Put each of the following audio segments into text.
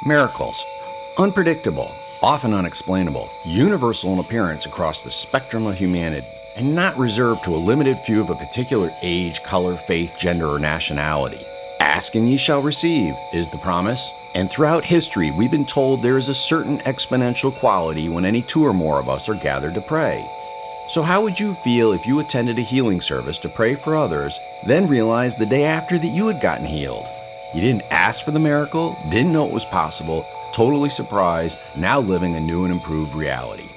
Miracles. Unpredictable, often unexplainable, universal in appearance across the spectrum of humanity, and not reserved to a limited few of a particular age, color, faith, gender, or nationality. Ask and ye shall receive is the promise, and throughout history we've been told there is a certain exponential quality when any two or more of us are gathered to pray. So how would you feel if you attended a healing service to pray for others, then realized the day after that you had gotten healed? You didn't ask for the miracle, didn't know it was possible, totally surprised, now living a new and improved reality.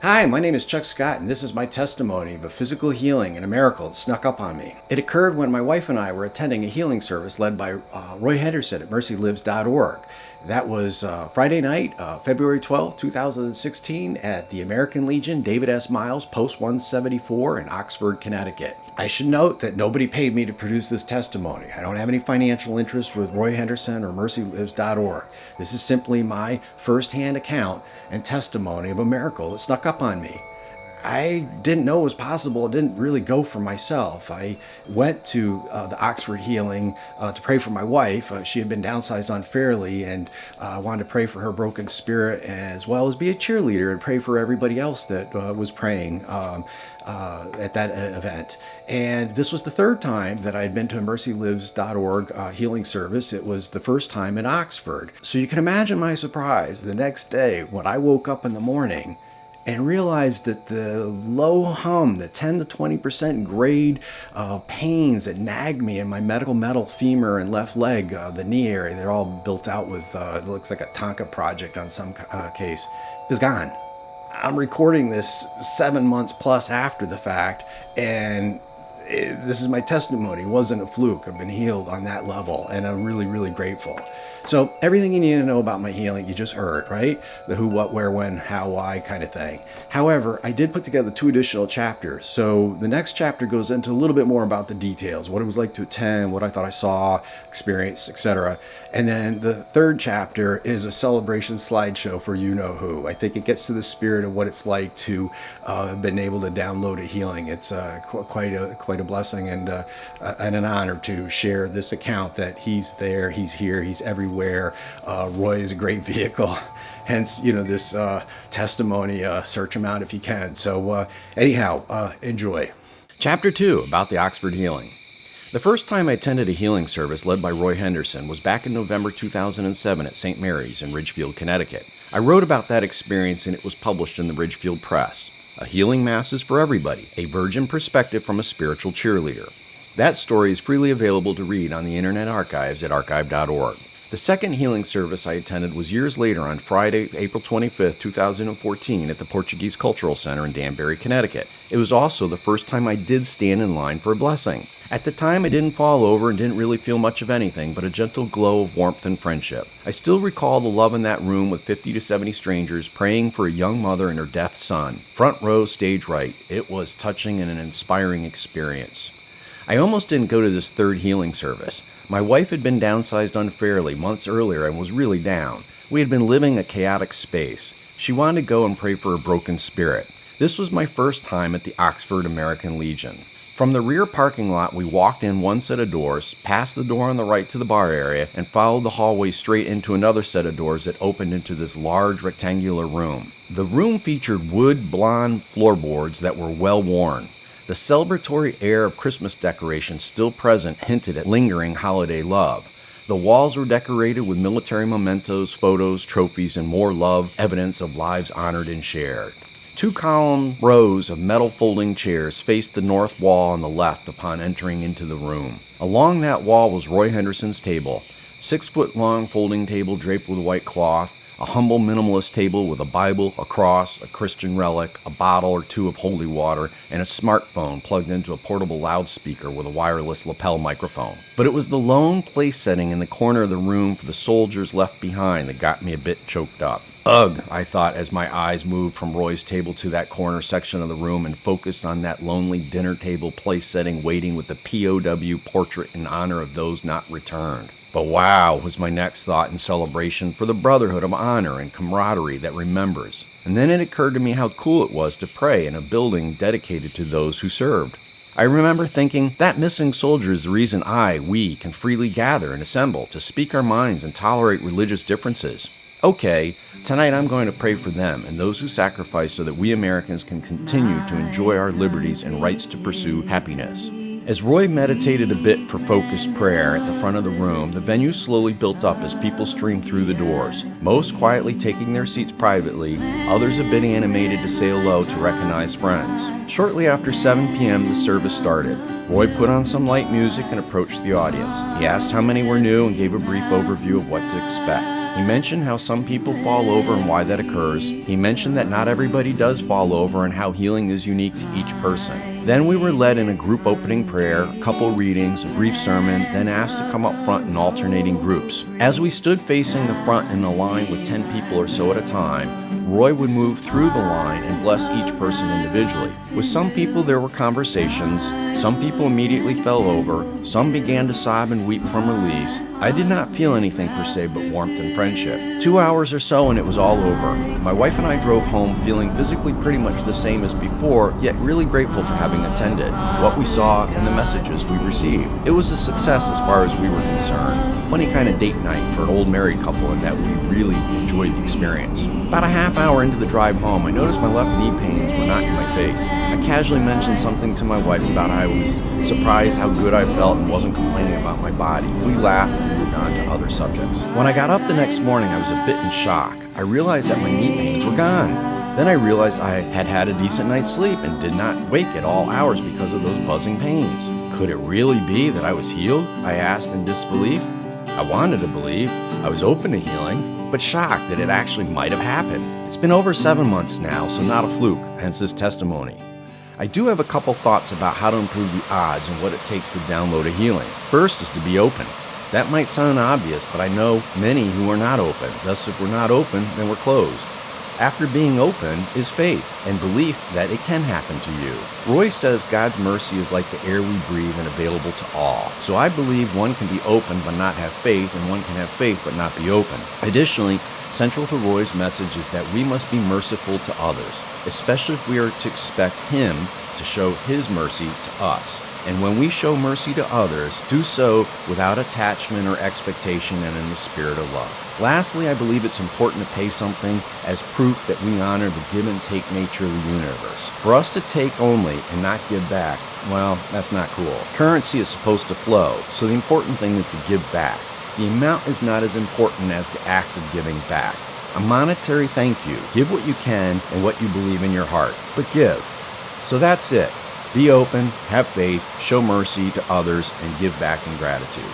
Hi, my name is Chuck Scott, and this is my testimony of a physical healing and a miracle that snuck up on me. It occurred when my wife and I were attending a healing service led by Roy Henderson at mercylives.org. That was Friday night, February 12, 2016, at the American Legion, David S. Miles, Post 174 in Oxford, Connecticut. I should note that nobody paid me to produce this testimony. I don't have any financial interest with Roy Henderson or mercylives.org. This is simply my first-hand account and testimony of a miracle that snuck up on me. I didn't know it was possible. It didn't really go for myself. I went to the Oxford Healing to pray for my wife. She had been downsized unfairly, and I wanted to pray for her broken spirit as well as be a cheerleader and pray for everybody else that was praying at that event. And this was the third time that I had been to a mercylives.org healing service. It was the first time in Oxford. So you can imagine my surprise the next day when I woke up in the morning and realized that the low hum, the 10 to 20% grade pains that nagged me in my medical metal femur and left leg, the knee area, they're all built out with, it looks like a Tonka project on some case, is gone. I'm recording this 7 months plus after the fact, and this is my testimony. It wasn't a fluke. I've been healed on that level, and I'm really, really grateful. So everything you need to know about my healing, you just heard, right? The who, what, where, when, how, why kind of thing. However, I did put together 2 additional chapters. So the next chapter goes into a little bit more about the details, what it was like to attend, what I thought I saw, experienced, etc. And then the third chapter is a celebration slideshow for you-know-who. I think it gets to the spirit of what it's like to have been able to download a healing. It's quite a blessing and an honor to share this account that he's there, he's here, he's everywhere. Roy is a great vehicle. Hence, this testimony, search him out if you can. So anyhow, enjoy. Chapter 2, about the Oxford Healing. The first time I attended a healing service led by Roy Henderson was back in November 2007 at St. Mary's in Ridgefield, Connecticut. I wrote about that experience and it was published in the Ridgefield Press. A healing mass is for everybody, a virgin perspective from a spiritual cheerleader. That story is freely available to read on the Internet Archives at archive.org. The second healing service I attended was years later on Friday, April 25, 2014 at the Portuguese Cultural Center in Danbury, Connecticut. It was also the first time I did stand in line for a blessing. At the time, I didn't fall over and didn't really feel much of anything but a gentle glow of warmth and friendship. I still recall the love in that room with 50 to 70 strangers praying for a young mother and her deaf son. Front row, stage right. It was touching and an inspiring experience. I almost didn't go to this third healing service. My wife had been downsized unfairly months earlier and was really down. We had been living a chaotic space. She wanted to go and pray for her broken spirit. This was my first time at the Oxford American Legion. From the rear parking lot, we walked in one set of doors, past the door on the right to the bar area, and followed the hallway straight into another set of doors that opened into this large rectangular room. The room featured wood blonde floorboards that were well worn. The celebratory air of Christmas decorations still present hinted at lingering holiday love. The walls were decorated with military mementos, photos, trophies, and more love, evidence of lives honored and shared. 2-column rows of metal folding chairs faced the north wall on the left upon entering into the room. Along that wall was Roy Henderson's table, 6-foot-long folding table draped with white cloth, a humble minimalist table with a Bible, a cross, a Christian relic, a bottle or two of holy water, and a smartphone plugged into a portable loudspeaker with a wireless lapel microphone. But it was the lone place setting in the corner of the room for the soldiers left behind that got me a bit choked up. Ugh, I thought as my eyes moved from Roy's table to that corner section of the room and focused on that lonely dinner table place setting waiting with the POW portrait in honor of those not returned. But wow was my next thought in celebration for the brotherhood of honor and camaraderie that remembers. And then it occurred to me how cool it was to pray in a building dedicated to those who served. I remember thinking, that missing soldier is the reason we can freely gather and assemble to speak our minds and tolerate religious differences. Okay, tonight I'm going to pray for them and those who sacrifice so that we Americans can continue to enjoy our liberties and rights to pursue happiness. As Roy meditated a bit for focused prayer at the front of the room, the venue slowly built up as people streamed through the doors, most quietly taking their seats privately, others a bit animated to say hello to recognized friends. Shortly after 7 p.m., the service started. Roy put on some light music and approached the audience. He asked how many were new and gave a brief overview of what to expect. He mentioned how some people fall over and why that occurs. He mentioned that not everybody does fall over and how healing is unique to each person. Then we were led in a group opening prayer, a couple readings, a brief sermon, then asked to come up front in alternating groups. As we stood facing the front in a line with 10 people or so at a time, Roy would move through the line and bless each person individually. With some people there were conversations, some people immediately fell over, some began to sob and weep from release. I did not feel anything per se but warmth and friendship. 2 hours or so and it was all over. My wife and I drove home feeling physically pretty much the same as before, yet really grateful for having attended, what we saw, and the messages we received. It was a success as far as we were concerned. Funny kind of date night for an old married couple in that we really enjoyed the experience. About a half hour into the drive home, I noticed my left knee pains were not in my face. I casually mentioned something to my wife about how I was surprised how good I felt and wasn't complaining about my body. We laughed and moved on to other subjects. When I got up the next morning, I was a bit in shock. I realized that my knee pains were gone. Then I realized I had had a decent night's sleep and did not wake at all hours because of those buzzing pains. Could it really be that I was healed? I asked in disbelief. I wanted to believe. I was open to healing, but shocked that it actually might have happened. It's been over 7 months now, so not a fluke, hence this testimony. I do have a couple thoughts about how to improve the odds and what it takes to download a healing. First is to be open. That might sound obvious, but I know many who are not open. Thus, if we're not open, then we're closed. After being open is faith and belief that it can happen to you. Roy says God's mercy is like the air we breathe and available to all. So I believe one can be open but not have faith, and one can have faith but not be open. Additionally, central to Roy's message is that we must be merciful to others, especially if we are to expect Him to show His mercy to us. And when we show mercy to others, do so without attachment or expectation and in the spirit of love. Lastly, I believe it's important to pay something as proof that we honor the give and take nature of the universe. For us to take only and not give back, well, that's not cool. Currency is supposed to flow, so the important thing is to give back. The amount is not as important as the act of giving back. A monetary thank you. Give what you can and what you believe in your heart, but give. So that's it. Be open, have faith, show mercy to others, and give back in gratitude.